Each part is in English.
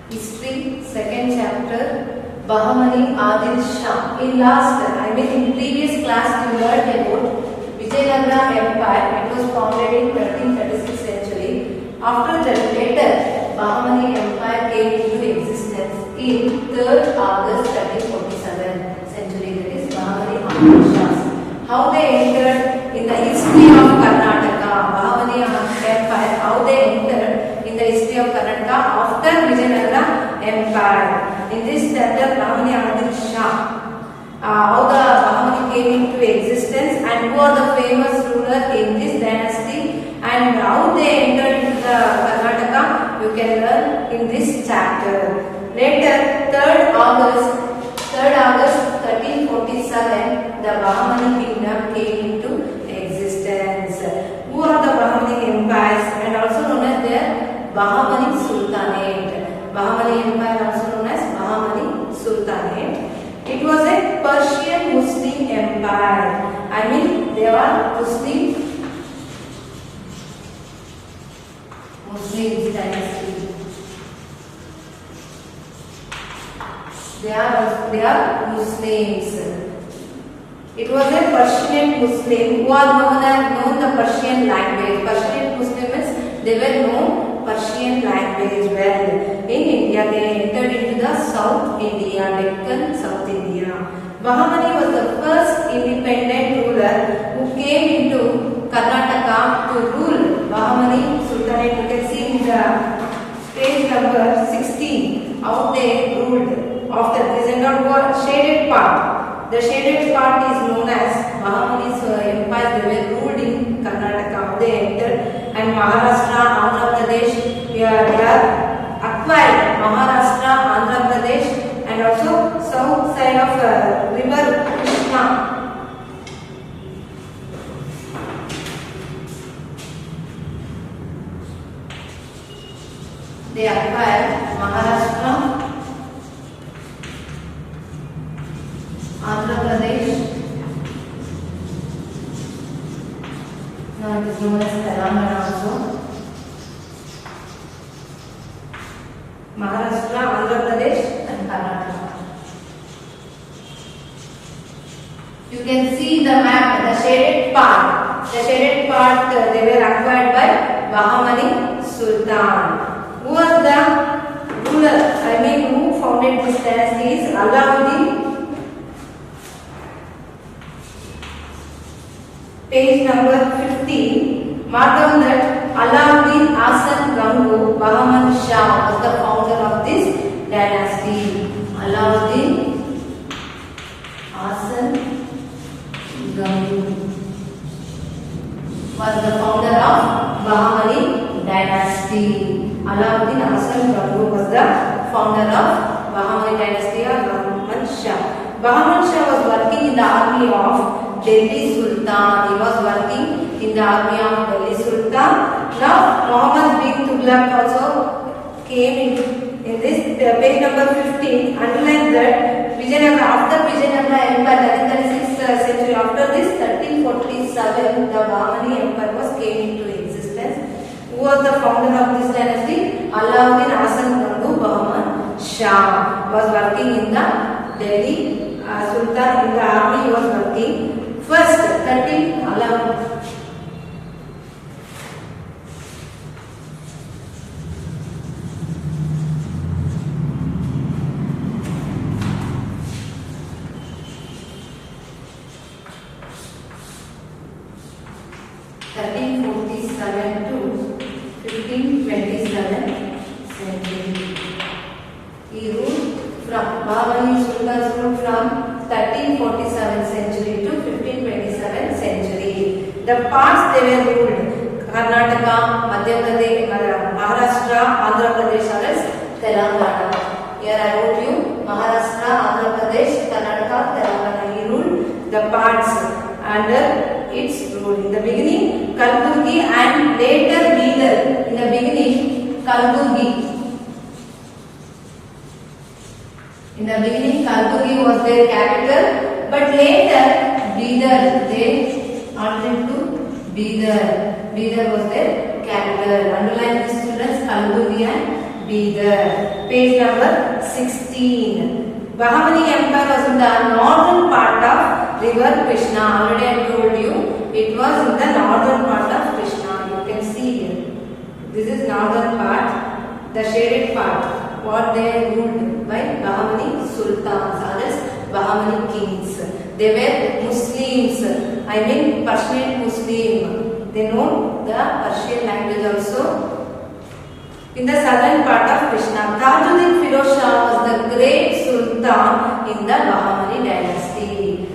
History, second chapter, Bahamani Adil Shah. In previous class you learned about Vijayanagara Empire. It was founded in 1336 century. After that, later Bahamani Empire came into existence in 3rd August 1347 century. That is Bahamani Adil Shahs. How they entered in the history of Karnataka, Bahamani Empire. How they entered in the history of Karnataka after Vijayanagara Empire. In this chapter, Bahamani Adil Shah. How the Bahamani came into existence and who are the famous ruler in this dynasty and how they entered into the Karnataka, you can learn in this chapter. Later, 3rd August 1347, the Bahamani kingdom came into existence. Who are the Bahamani empires and also known as their Bahamani Sultanate. Bahamani Empire also known as Bahamani Sultanate. It was a Persian Muslim empire. I mean, they are Muslim dynasty. They are Muslims. It was a Persian Muslim who are known the Persian language. Persian Muslims, they were known Persian language well. In India, they entered into the South India, Deccan, South India. Bahamani was the first independent ruler who came into Karnataka to rule. Bahamani Sultanate, you can see in the page number 16, how they ruled. After this and not shaded part. The shaded part is known as Bahamani's empire. They were ruled in Karnataka. They entered and Maharashtra, Andhra Pradesh. They are acquired Maharashtra, Andhra Pradesh, and also south side of river Krishna. They acquired Maharashtra, Andhra Pradesh. Now it is known as Telangana also. Maharashtra, Andhra Pradesh and Karnataka. You can see the map, the shaded part. The shaded part they were acquired by Bahamani Sultan. Who was the ruler? I mean, who founded this dynasty is Alauddin. Page number 15. Mark down that Alauddin Hasan Gangu Bahman Shah was the founder of this dynasty. Alauddin Hasan Gangu was the founder of Bahamani dynasty. Alauddin Hasan Gangu was the founder of Bahamani dynasty or Bahman Shah. Bahman Shah was working in the army of Delhi Sultan. He was working in the army of Delhi Sultan. Now Muhammad bin Tughlaq also came in this page number 15. Underline that Vijayanagara, after Vijayanagara Empire, 1336 century, after this 1347, the Bahamani Empire was came into existence. Who was the founder of this dynasty? Alauddin Hasan Gangu Bahman Shah was working in the Delhi Sultan in the army. He was working. First, 13 Alauddin. To 1527 century. He ruled from Bahamani Sultan's ruled from 1347 century to 1527 century. The parts they were ruled Karnataka, Madhya Pradesh, Maharashtra, Andhra Pradesh as Telangana. Here I wrote you Maharashtra, Andhra Pradesh, Karnataka, Telangana. He ruled the parts under its rule. In the beginning, Kalburgi and later Bidar. In the beginning, Kalburgi. In the beginning, Kalburgi was their capital, but later Bidar, they altered to Bidar. Bidar was their capital. Underline this, students, Kalburgi and Bidar. Page number 16. Bahamani Empire was in the northern part of river Krishna. Already I told you it was in the northern part of Krishna. You can see here. This is northern part, the shaded part. What they ruled by Bahamani sultans, others Bahamani kings. They were Muslims. I mean Persian Muslim. They know the Persian language also. In the southern part of Krishna, Tajuddin Firoz Shah was the great sultan in the Bahamani dynasty.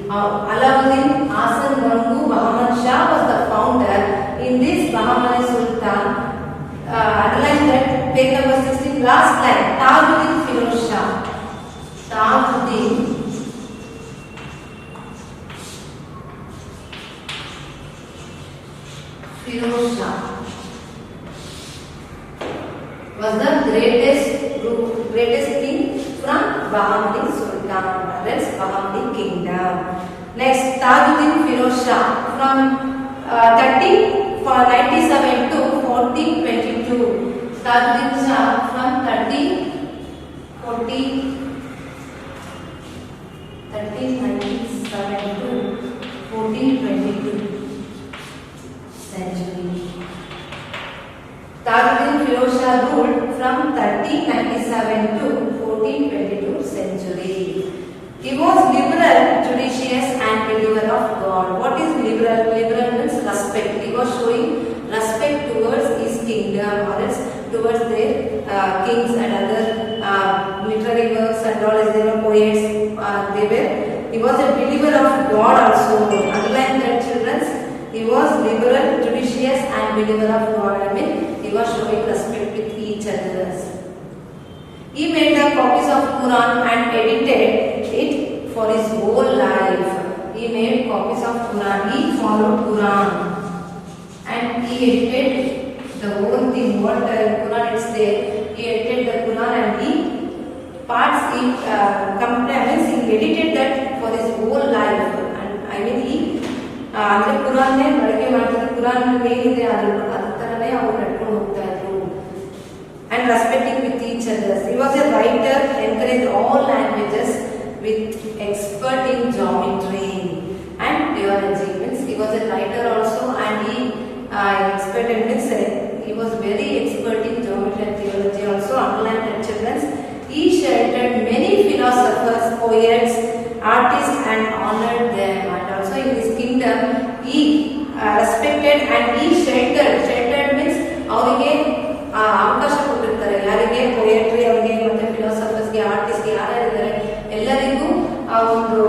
Alauddin Hasan Bangu Bahman Shah was the founder in this Bahamani sultan. Underline that, page number 16, last line, Tajuddin Firoz Shah. Tajuddin Firoz Shah was the greatest king from Bahamani Sultan, that's Bahamani kingdom. Next, Tajuddin Firoz Shah from 1397 to 1422. Tajuddin Shah from 1397 to 1422 century. Tajuddin Firoz Shah ruled from 1397 to 1422 century. He was liberal, judicious and believer of God. What is liberal? Liberal means respect. He was showing respect towards his kingdom or else towards their kings and other literary works and all, as they were poets. He was a believer of God also. Underline that, children. He was liberal, judicious and believer of God. I mean, he was showing respect with each other. He made the copies of Quran and edited it for his whole life. He made copies of Quran. He followed Quran and he edited the whole thing. What Quran is there, he edited the Quran and he parts he edited that for his whole life. And I mean he ಅಂದ್ರೆ ಕುರಾನ್ ಬಳಕೆ ಮಾಡ್ತಾರೆ. ಕುರಾನ್ ಏನಿದೆ ಅದ್ರ ತರನೇ ಅವರು ನಡ್ಕೊಂಡು ಹೋಗ್ತಾ ಇದ್ರು. And respecting with each other. He was a writer, encouraged all languages with expert in geometry and theology. Means he was a writer also and he expert in means he was very expert in geometry and theology also. Underline that, children. He sheltered many philosophers, poets, artists and honored them. And also in his kingdom he respected and he sheltered. Sheltered means ಅವರಿಗೆ ಅವಕಾಶ ಕೊಟ್ಟಿರ್ತಾರೆ. ಯಾರಿಗೆ poetry ಅವರಿಗೆ ಮತ್ತೆ ಫಿಲಾಸಫರ್ಸ್ಗೆ ಆರ್ಟಿಸ್ಟ್ಗೆ ಯಾರ್ಯಾರಿದ್ದಾರೆ ಎಲ್ಲರಿಗೂ ಆ ಒಂದು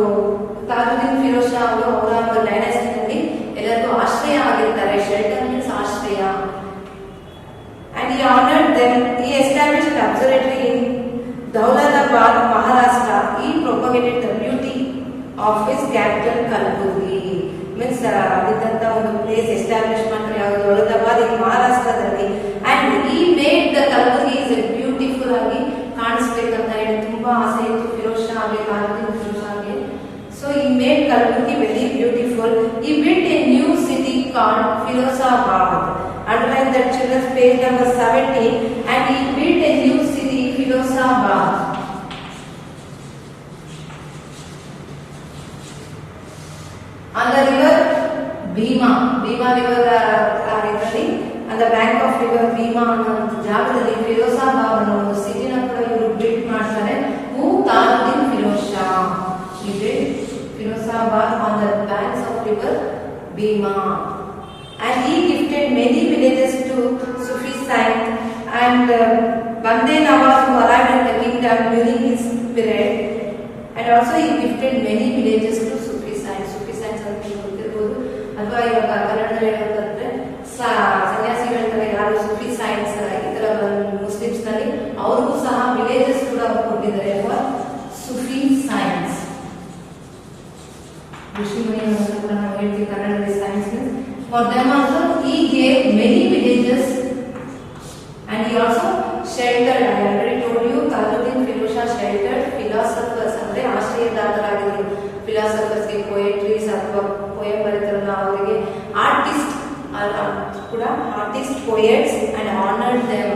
ತಾಜುದ್ದೀನ್ ಫಿರೋಜ್ ಶಾ ಅವರು ಅವರ ಒಂದು ಡೈನಾಸ್ಟಿನಲ್ಲಿ ಎಲ್ಲರಿಗೂ ಆಶ್ರಯ ಆಗಿರ್ತಾರೆ. ಶೆಲ್ಟರ್ ಮೀನ್ಸ್ ಆಶ್ರಯ. And he honored them. He established an observatory in Daulatabad, Maharashtra. He propagated the beauty of his capital Kalburgi. Means aditanta ಒಂದು place establish ಮಾಡ್ತಾರೆ ಯಾವುದು ದೌಲತಾಬಾದ್ in ಮಹಾರಾಷ್ಟ್ರದಲ್ಲಿ. And he made the Kalburgi is a beautiful ಆಗಿ ಕಾಣಿಸಬೇಕಂತ ಹೇಳಿ ತುಂಬಾ ಆಸೆ ಇತ್ತು ಫಿರೋಜ್ ಶಾ ಅವರಿಗೆ, Tajuddin Firoz ಶಾಗೆ. So he made Kalburgi very beautiful. He built a new city called Firozabad. Underline that, children, page number 17. And he built a new city, Firozabad. On the river Bhima river on the bank of river Bhima ಅನ್ನೋ ಜಾಗದಲ್ಲಿ ಫಿರೋಜಾಬಾದ್ ಅನ್ನೋ ಒಂದು ಸಿಟಿನ ಕೂಡ ಇವರು build ಮಾಡ್ತಾರೆ. ಹೂ Tajuddin Firoz Shah. He built Firozabad on the banks of river Bhima. And he gifted many villages to Sufi saints and Bande Nawaz who arrived in the kingdom during his period. And also he gifted many villages to Sufi saints. Sufi saints ಅಂತ ಗೊತ್ತಿರಬಹುದು ಅಥವಾ ಇವಾಗ ಕನ್ನಡದಲ್ಲಿ ಹೇಳೋದಾದ್ರೆ ಸನ್ಯಾಸಿಗಳ ಯಾರು ಸುಫಿ science ಈ ತರ Muslims ನಲ್ಲಿ ಅವ್ರಿಗೂ ಸಹ ವಿಲೇಜಸ್ ಕೂಡ ಕೊಟ್ಟಿದ್ದಾರೆ ಫಾರ್ ಸುಫಿ ಸೈನ್ಸ್. ಋಷಿ ಮುನಿಗಳನ್ನು ಕೂಡ ನಾವು ಹೇಳ್ತೀವಿ ಕನ್ನಡದಲ್ಲಿ science means. For them also he gave many villages and he also sheltered. I already told you Tajuddin Firoz Shah sheltered philosophers ಅಂದ್ರೆ ಆಶ್ರಯದಾತರಾಗಿದ್ದರು. ಫಿಲಾಸಫರ್ಸ್ ಗೆ ಪೊಯೆಟ್ರೀಸ್ ಅಥವಾ ಪೋಯಮ್ ಬರೀತಾರಲ್ಲ ಅವರಿಗೆ ಆರ್ಟಿಸ್ಟ್ ಕೂಡ artist poets and honored them.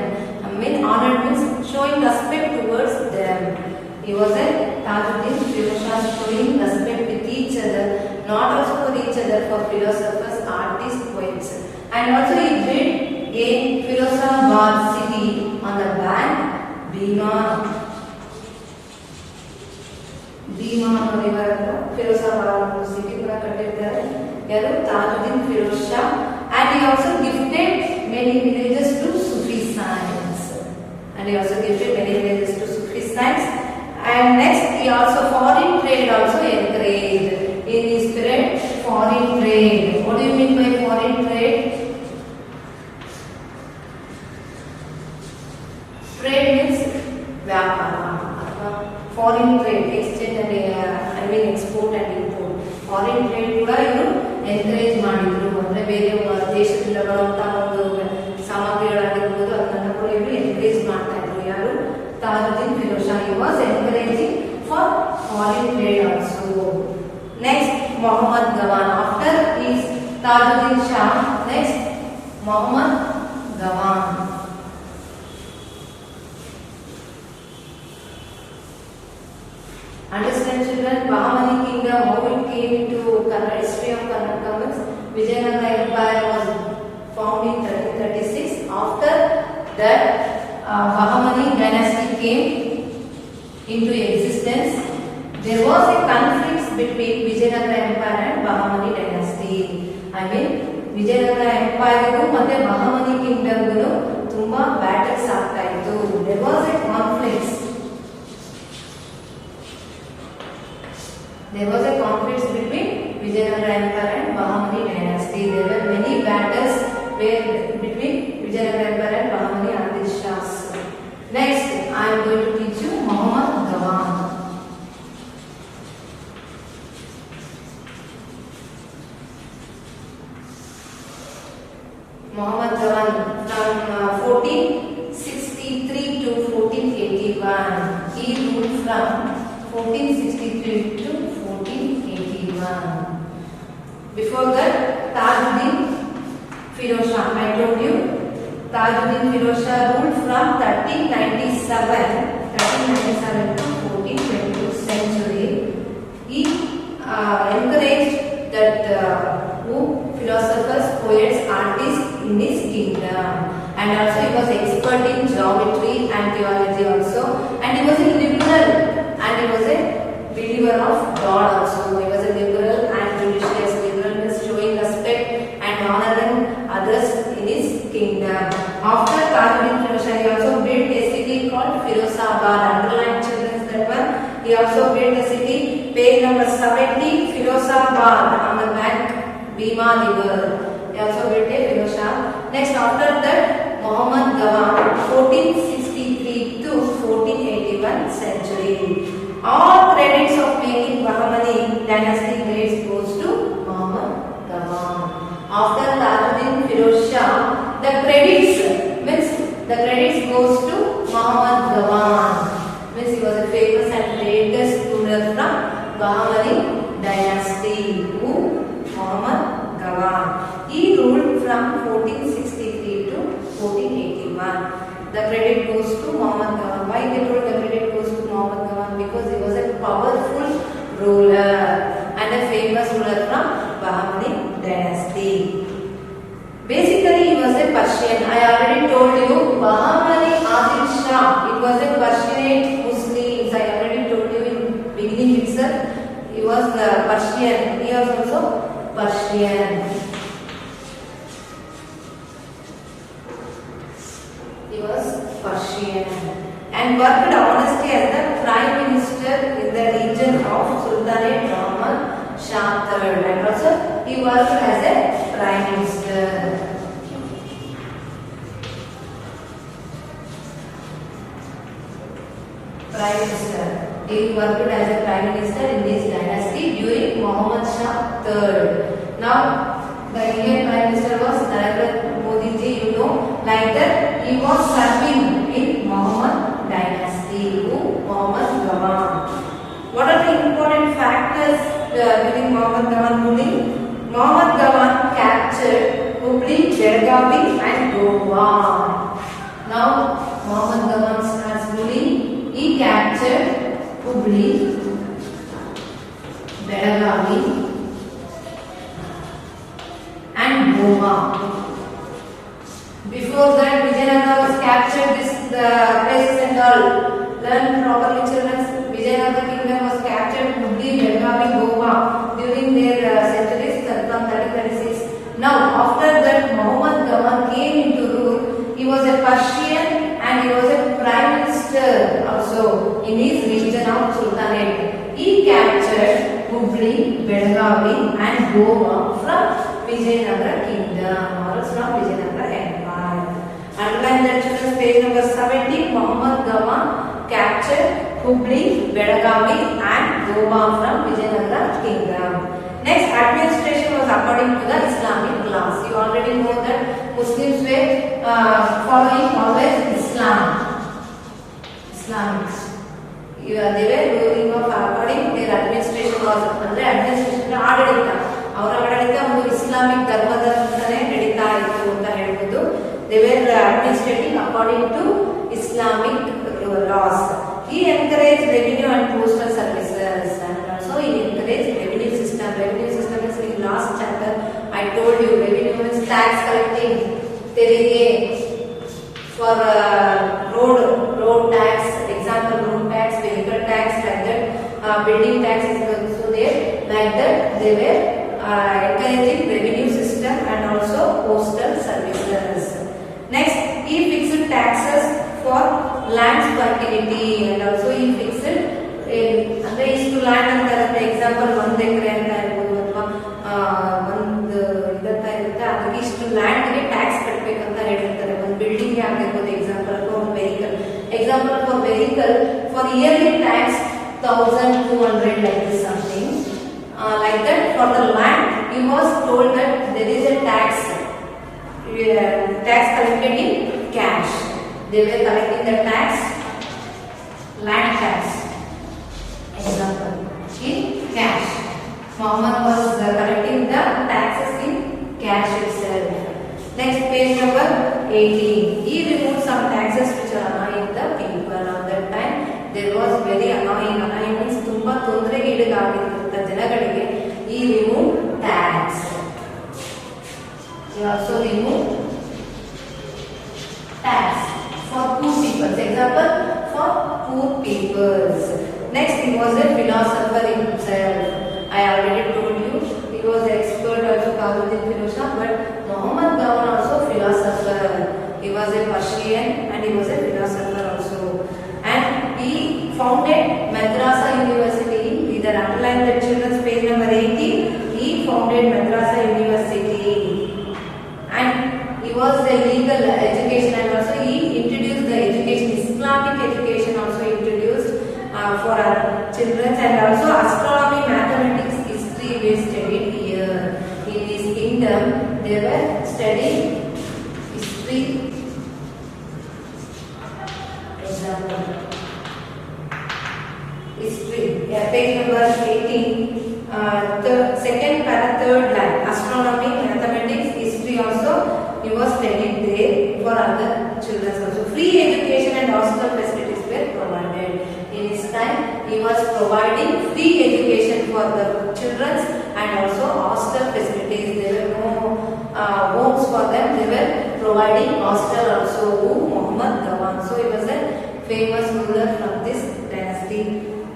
I mean honored means respect towards them. He was a Tajuddin Firoz Shah showing respect with each other, not also for each other, for philosophers, artists, poets. And also he built a Firozabad city on the bank Bhima river. Firozabad city ಕೂಡ ಕಟ್ಟಿದ್ದಾರೆ ಯಾರು Tajuddin Firoz Shah. And he also gifted many villages to Sufi saints. And next he also foreign trade also encouraged. In his period, foreign trade. What do you mean by foreign trade? Trade means vyapara. Foreign trade, exchange and export and import. Foreign trade ಕೂಡ ಇವರು encourage ಮಾಡಿದ್ರು. ಅಂದ್ರೆ ಬೇರೆ ದೇಶದಿಂದ ಬರುವಂತಹ ಒಂದು ಸಾಮಗ್ರಿಗಳಾಗಿರ್ಬೋದು ಅದನ್ನ ಕೂಡ ಇವರು ಎನ್ಕರೇಜ್ ಮಾಡ್ತಾ ಇದ್ರು. ಯಾರು? Tajuddin Firoz Shah. He was encouraging for foreign trade also. Next, Muhammad Gawan. After his Tajuddin Shah, next Muhammad Gawan. Understand children, Bahamani kingdom, how it came into history of Karnataka means Vijayanagara Empire was formed in 1336. After that, Bahamani dynasty came into existence. There was a conflict between Vijayanagara Empire and Bahamani dynasty. Vijayanagara Empire ಮತ್ತೆ Bahamani kingdom ತುಂಬಾ battles ಆಗ್ತಾ ಇತ್ತು. There was a conflict. There was a conflict between Vijayanagara Empire and Bahamani dynasty. There were many battles between Vijayanagara Empire and Bahamani Adil Shahs. Next, I am going to teach you Muhammad Gawan. Muhammad Gawan from 1463 to 1481. He ruled from 1463 to 1481. Before that, Tajuddin Firoz Shah. I told you, Tajuddin Firoz Shah ruled from 1397 to 1422 century. He encouraged that philosophers, poets, artists in his kingdom. And also he was expert in geometry and theology also. And he was a liberal. And he was a believer of God also. He was a liberal and judicious. Liberalness showing respect and honoring others in his kingdom. After Tajuddin Firoz Shah, he also built a city called Firozabad. Underline children that one. He also built a city, page number 70, Firozabad on the bank Bhima river. He also built a Firoz Shah. Next, after that, Muhammad Gawan, 1463 to 1481 century. All credits of making Bahamani dynasty great goes to Muhammad Gawan. After Tajuddin Firoz Shah, the credits goes to Muhammad Gawan. Means he was a famous and greatest ruler from Bahamani dynasty. Who? Muhammad Gawan. He ruled from 1463 to 1481. The credit goes to Muhammad Gawan. Why they told the credit goes to Muhammad Gawan? Because he was a powerful ruler and a famous ruler from Bahamani dynasty. Basically, he was a Persian. I already told you, Bahamani Adil Shah. It was a Persianate Muslims. I already told you in beginning itself. He was Persian. He was also Persian. He was Persian and worked honestly as the Prime Minister in the region of Sultanate Muhammad Shah III. And also he worked as a Prime Minister. Prime Minister. He worked as a Prime Minister in this dynasty during Muhammad Shah III. Now, the Indian Prime Minister was Narendra Modi ji, you know, like that he was serving in Muhammad dynasty. Who? Muhammad Gawan. What are the important factors during Muhammad Gawan ruling? Muhammad Gawan captured Hubli, Belgavi and Goa. Now, Muhammad Gawan starts ruling Hubli, Belagavi, and Goma. Before that, Vijayanagara was captured. This the places and all. Learn properly, children. Vijayanagara kingdom was captured. Hubli, Belagavi, Goma during their centuries from 1336. Now, after that, Muhammad Gawan came into rule. He was a Persian and he was a prime minister also in his region of Sultanate. He captured Hubli, Belagavi, and Goma from Vijayanagara kingdom or from Vijayanagara empire. Underline that, children. Page number 70. Muhammad Gawan captured Hubli, Belagavi, and Goma from Vijayanagara kingdom. Next, administration was according to the Islamic laws. You already know that Muslims were following always Islamics. They were ruling of according their administration was ಅಂದ್ರೆ administration ಆಡಳಿತ ಅವರ ಆಡಳಿತ ಒಂದು Islamic ಧರ್ಮದಂತಾನೆ ನಡೀತಾ ಇತ್ತು ಅಂತ ಹೇಳ್ಬೋದು. They were administrating according to Islamic laws. He encouraged revenue and postal services and also he encouraged revenue system. Revenue system is in last chapter I told you. Revenue is tax collecting, ತೆರಿಗೆ for road tax, example road tax, vehicle tax, like that. Building tax is also there. Like that they were encouraging revenue system and also postal services. Next, he fixed taxes for land fertility and also he fixed ಅಂದ್ರೆ ಇಷ್ಟು land ಅಂತ ಇರುತ್ತೆ. Example 1 ಎಕರೆ ಅಂತ ಇರ್ಬೋದು ಅಥವಾ ಒಂದು ಇದಂತ ಇರುತ್ತೆ. ಅದಕ್ಕೆ ಇಷ್ಟು ಲ್ಯಾಂಡ್ಗೆ ಟ್ಯಾಕ್ಸ್ ಕಟ್ಟಬೇಕಂತ ಹೇಳಿರ್ತಾರೆ. ಒಂದು ಬಿಲ್ಡಿಂಗ್ ಆಗಿರ್ಬೋದು. Example for vehicle. Example for vehicle for yearly tax 1200 like this something. Like that for the land he was told that there is a tax collected in cash. They were collecting the tax, land tax. Example in cash. Muhammad was collecting the taxes in cash itself. Next, page number 18. He removed some taxes which are annoying the people. At that time there was very annoying. Annoying means ತುಂಬಾ ತೊಂದರೆಗೆ ಈಡಾಗಿದ್ದಂತ ಜನಗಳಿಗೆ he removed tax. He also removed tax for poor people. Example for poor peoples. Next, he was a philosopher himself. I already told you he was an expert also Kamuddin Firozshah, but Muhammad Gawan also philosopher. He was a Persian and he was a philosopher also. And he founded Madrasa University. Either underline the children's page number 80. He founded Madrasa University. And he was a legal education and also he introduced the education, Islamic education also introduced for our children, and also astronomy, mathematics, history were studied here. In his kingdom they were studying history. Example history. Page number 18. Second para third line. Astronomy, mathematics, history also he was studied there for other children also. Free education and hostel facilities were provided. In his time he was providing free education for the children and also hostel facilities. There were no homes for them. They were providing hostel also. Muhammad Gawan. So he was a famous ruler from this dynasty.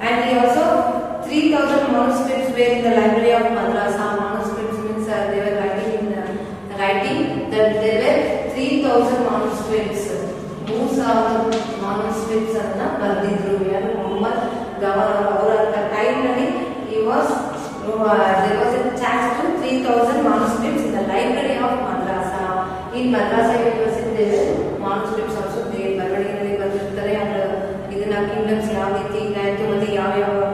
And he also 3000 manuscripts were in the library of Madrasa. Manuscripts means they were writing that there were 3000 manuscripts. 3000 manuscripts ಅನ್ನ ಬರೆದಿದ್ರು ಯಾರು Muhammad Gawan ಅವರ time ನಲ್ಲಿ there was a chance to 3000 manuscripts in the library of Madrasa. In Madrasa University there were manuscripts also there. ಬರವಣಿಗೆಯಲ್ಲಿ ಬಂದಿರ್ತಾರೆ. ಅದರ ಇದನ್ನ kingdoms ಯಾವ ರೀತಿ ಇದಾಯ್ತು ಮತ್ತೆ ಯಾವ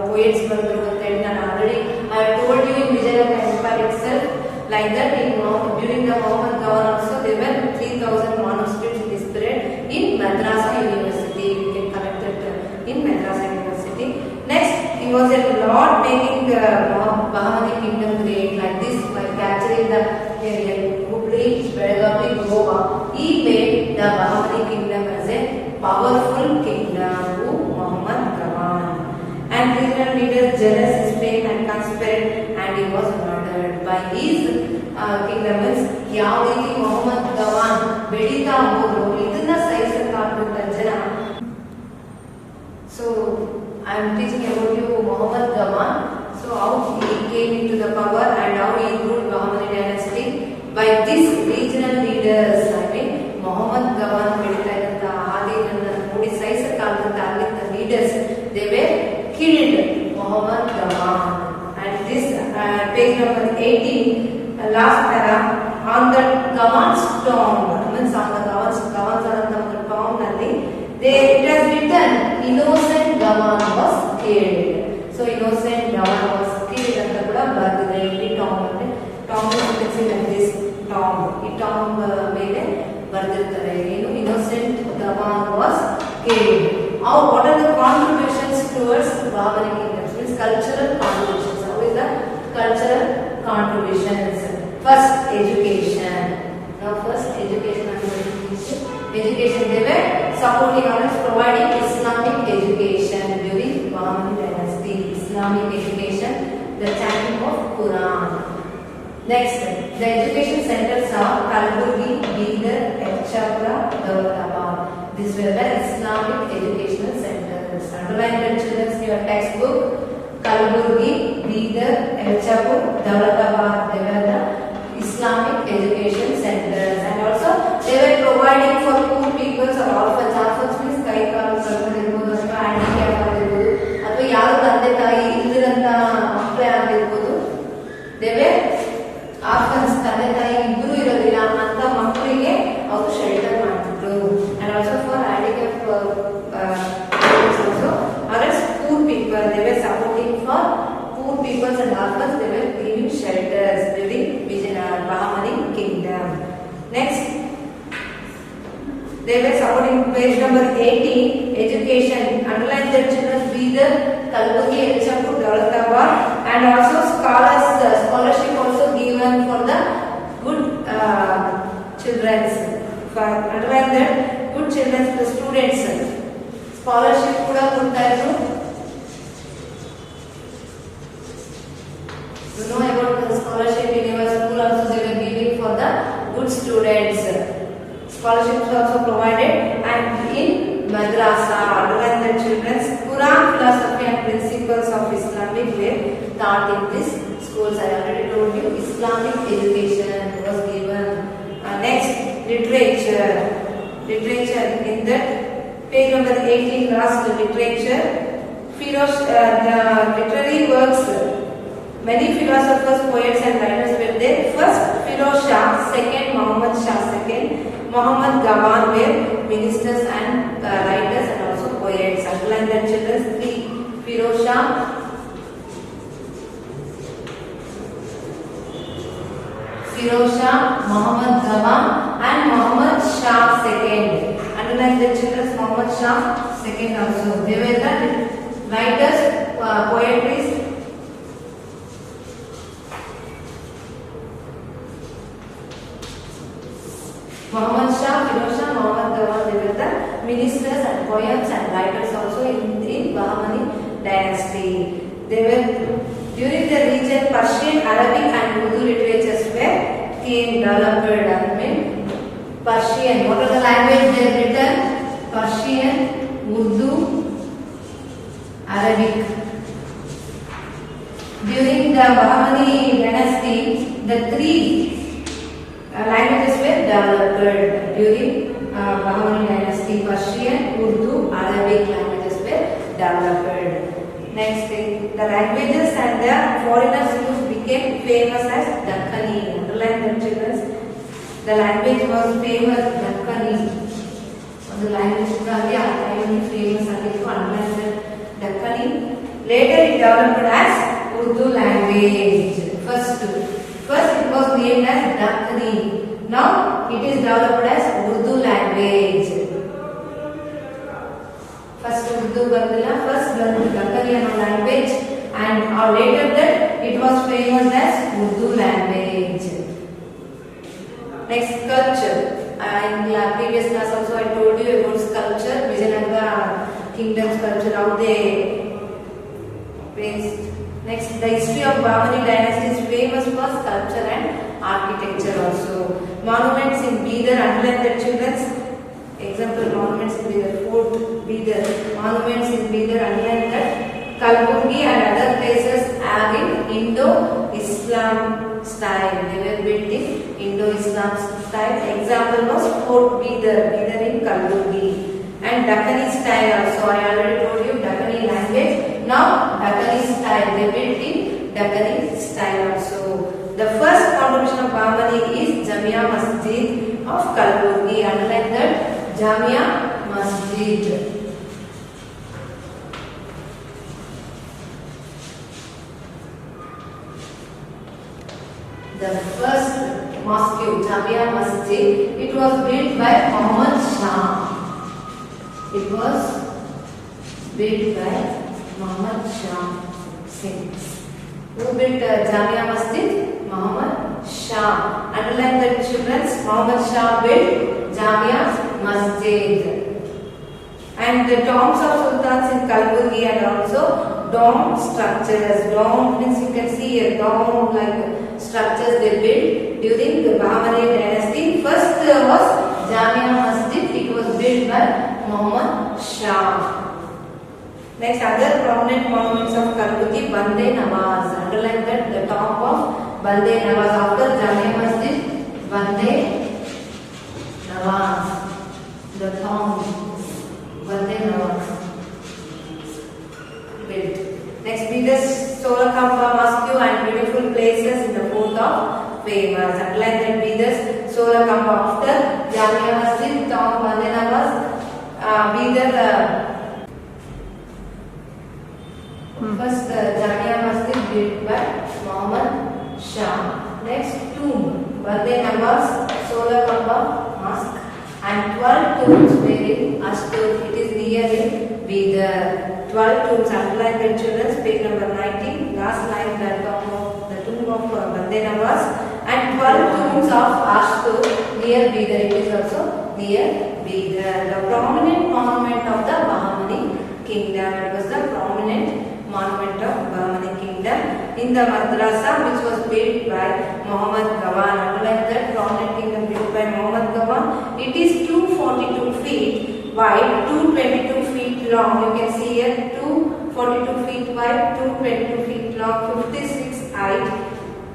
poets ಬಂದರು ಅಂತ ಹೇಳಿ ನಾನು already I told you in Vijayanagara Empire itself. Like that during the Muhammad Gawan also there were 3000 manuscripts in this period in Madrasa University. You can collect that in Madrasa University. Next, he was a lord making Bahamani kingdom great. Like this, by capturing the Hubli, Belagavi, Goma, he made the Bahamani kingdom as a powerful kingdom. Muhammad Gawan. And he by his kingdom means ಯಾವ ರೀತಿ ಮೊಹಮ್ಮದ್ ಗವಾನ್ ಬೆಳೀತಾ ಹೋದ್ರು ಇದನ್ನ ಸಹಿಸಕ್ಕಾಗದ ಜನ. So I am teaching about you Muhammad Gawan. So how he came into the power and how he ruled Bahmani dynasty by these regional leaders. I mean Muhammad Gawan ಬೆಳೀತಾ ಇದ್ದಂತ ಹಾದಿಗಳನ್ನ ನೋಡಿ ಸಹಿಸಕ್ಕಾಗದಂತ ಅಲ್ಲಿದ್ದ leaders, they were killed Muhammad Gawan. And this page number 18 last para on the Gawan's tomb means on the Gawan's tomb nalli it has written innocent Gawan was killed. So innocent Gawan was killed anta kuda bardide ಇಲ್ಲಿ tomb ಅಂದ್ರೆ tomb is like this tomb ಈ tomb ಮೇಲೆ ಬರ್ದಿರ್ತಾರೆ ಏನು innocent Gawan was killed. How what are the contributions towards Bahmani kingdoms means cultural contributions. How is the cultural contributions? First education. Now first education I am going to teach you. Education, they were supporting or providing Islamic education during Bahmani dynasty. Islamic education, the chanting of Quran. Next, the education centers are Kalburgi, Bidar, Erchapura, Daulatabad. These were the Islamic educational centers. Underline the children's your textbook. Kalburgi, Bidar, Erchapur, Daulatabad. They were the Islamic education centers, and also they were providing for poor people or orphans. Orphans means kai kalu kalpadirubodu ಅಥವಾ handicap ಆಗಿರಬಹುದು ಅಥವಾ ಯಾರು ತಂದೆ ತಾಯಿ ಇಲ್ಲದಂತ ಮಕ್ಕಳೇ ಆಗಿರಬಹುದು. they were orphans, ತಂದೆ ತಾಯಿ ಇಬ್ಬರು ಇರೋದಿಲ್ಲ ಅಂತ ಮಕ್ಕಳಿಗೆ ಅವರು ಶೆಲ್ಟರ್ ಮಾಡ್ತಿದ್ರು. and also for handicap also or as poor people, they were supporting for poor people and orphans. They were giving shelters during Bahmani kingdom. Next, they were supporting page number 18 education. Underline the children Bidar, Kalburgi, Erchapur, Daulatabad, and also scholarship also given for the good children. For underline that good children, the students scholarship kuda ಕೊಡ್ತಾ ಇದ್ರು. You know about the scholarship in your school also they were giving for the good students. Scholarships also provided, and in madrasa, underline the children's Quran philosophy and principles of Islamic way taught in this schools. I already told you Islamic education was given. Next, literature in that page number 18 last literature. The literary works. Many philosophers, poets and writers were there. First, Firoz Shah, second, Muhammad Shah, second, Muhammad Gawan were ministers and writers and also poets. Underline the children, three, Firoz Shah, Muhammad Gawan and Muhammad Shah second. Underline the children, Muhammad Shah second also. They were the writers, poetries. Muhammad Shah, Firoz Shah, Muhammad Gawan, they were the ministers and poets and writers also in Bahmani dynasty. They were during the region Persian, Arabic and Urdu literatures came developed. I mean Persian. What are the language they have written? Persian, Urdu, Arabic. During the Bahmani dynasty, the three languages were developed during Bahmani dynasty. Persian, Urdu, Arabic languages were developed. Next thing, the languages and the foreigners use became famous as Dakkani. Underline the children. The language was famous Dakkani. The language was famous underline the Dakkani. Later it developed as Urdu language. First it was named as Dakkani. Now it is developed as Urdu language. First Urdu bandila, first Dakkani language, and later that it was famous as Urdu language. Next, culture. In previous class also I told you about sculpture, Vijayanagara kingdom's culture, how they placed Next, the history of Bahmani dynasty is famous for sculpture and architecture also. Monuments in Bidar, underline the children's. Example, monuments in Bidar, Fort Bidar, monuments in Bidar, underline that. Kalburgi and other places are in Indo-Islam style. They were built in Indo-Islam style. Example was Fort Bidar, Bidar in Kalburgi. And Dakkani style also. I already told you Dakkani language. Now Dakkani style. They built in Dakkani style also. The first contribution of Bahmani is Jamia Masjid of Kalburgi. Underline that, Jamia Masjid. The first mosque, Jamia Masjid, it was built by Muhammad Shah. It was built by Muhammad Shah Singh. Who built Jamia Masjid? Muhammad Shah. Underline the children's. Muhammad Shah built Jamia Masjid. And the tombs of sultans in Kalburgi and also dome structures. Dome means you can see a dome like structures they built during the Bahmani dynasty. First was Jamia Masjid. It was built by Muhammad Shah. Next, other prominent monuments of Kalburgi, Bande Nawaz. Underline that, the tomb of Bande Nawaz. After Jamia Masjid, Bande Nawaz. The tomb Bande Nawaz built. Next, Bidar Sorakamba Mosque and beautiful places in the fourth of famous. Underline that, Bidar Sorakamba. After Jamia Masjid, tomb Bande Nawaz. Bidar first Jamia Masjid built by Muhammad Shah. Next, tomb Bande Nawaz, Sorakamba Mosque, and 12 tombs were in Astur. It is near in Bidar. 12 tombs. Underline the children's, page number 19. Last line, the tomb of Bande Nawaz, and 12 tombs of Astur near Bidar. It is also near Bidar. The prominent monument of the Bahmani kingdom. It was the prominent monument of Bahmani kingdom in the madrasa which was built by Muhammad Gawan. Underline that, prominent kingdom built by Muhammad Gawan. It is 242 feet wide, 222 feet long. You can see here 242 feet wide, 222 feet long, 56 height,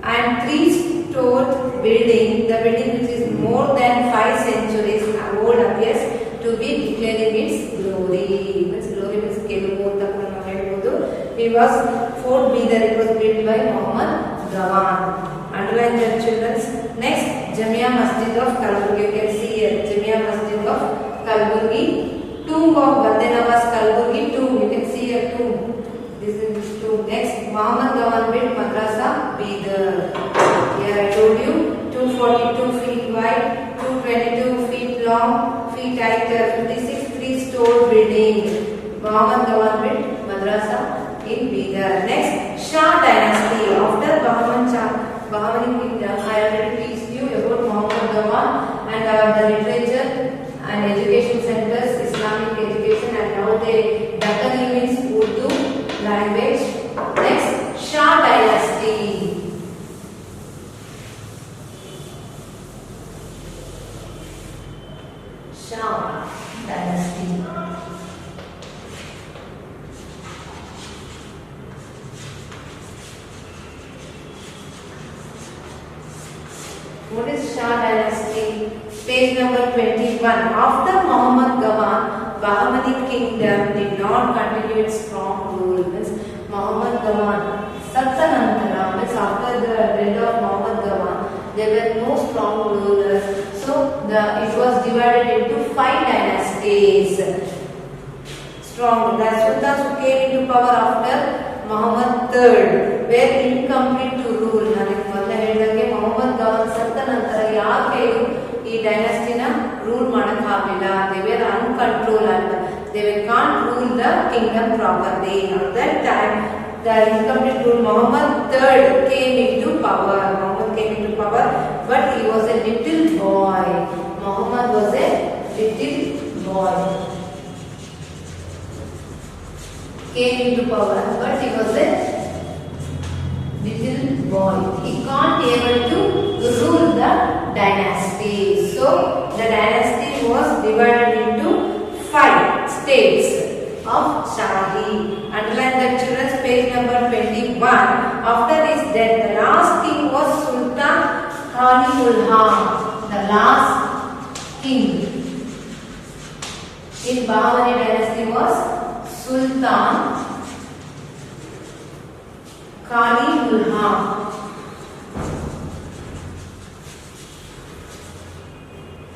and 3-story building. The building which is more than 5 centuries old appears to be declaring its glory. Glory means Kelugu. It was Fort Bidar. It was built by Muhammad Gawan. Underline the children's. Next, Jamia Masjid of Kalburgi. You can see here Jamia Masjid of Kalburgi. Tomb of Bande Nawaz Kalburgi. Tomb. You can see here tomb. This is this tomb. Next, Muhammad Gawan built Madrasa Bidar. Here I told you 242 feet wide, 222 feet long, feet height, 56 3-story building. Muhammad Gawan built Madrasa in Bidar. Next, Shah dynasty. After Bahmani kingdom, I already teach you about Muhammad Gawan and the literature and education centers, Islamic education, and now they Dakkani means Urdu language. Next, Shah dynasty. Shah dynasty. What is Shah dynasty? Page number 21. After Muhammad Gawan, Bahmani kingdom did not continue its strong rule. Means Muhammad Gawan, Sattanantara, means after the death of Muhammad Gawan, there were no strong rulers. So it was divided into 5 dynasties. Strong. The sultans who came into power after Muhammad III were incomplete to rule. Muhammad Gawan ಸತ್ತ ನಂತರ ಯಾಕೆ ಈ ಡೈನಾಸ್ಟಿನ rule ಮಾಡಕ್ಕಾಗಲಿಲ್ಲ. They were uncontrolled and they can't rule the kingdom properly. At that time, the incomplete rule, Muhammad III came into power. Muhammad came into power, but he was a little boy. Muhammad was a little boy. Came into power, but he was a little boy. He can't able to rule the dynasty. So the dynasty was divided into 5 states of Shahi. Underline the children's page number 21. After his death, the last king was Sultan Qalimullah. The last king in Bahamani dynasty was Sultan Qalimullah.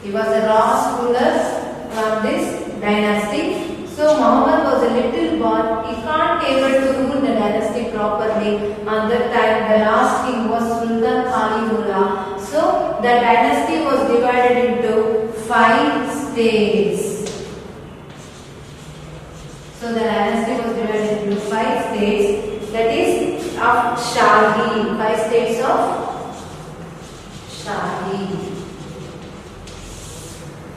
He was the last ruler from this dynasty. So Muhammad was a little boy. He can't able to rule the dynasty properly. At that time, the last king was Sultan Qalimullah. So the dynasty was divided into 5 states. So the dynasty was divided into 5 states. That is of Shahi. 5 states of Shahi.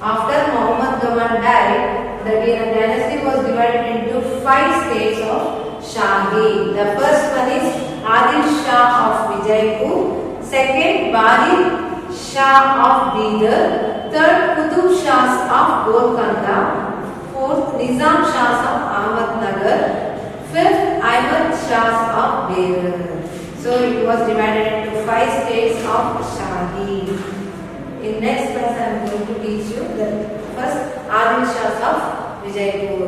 After Muhammad Ghaman died, the dynasty was divided into 5 states of Shahi. The first one is Adil Shah of Vijaypur. Second, Bari Shah of Bidar. Third, Qutub Shahs of Golconda. Fourth, Nizam Shahs of Ahmednagar. Fifth, Ahmad Shahs of Berar. So it was divided into 5 states of Shahi. In next class I am going to teach you the first Adil Shahs of Vijaypur.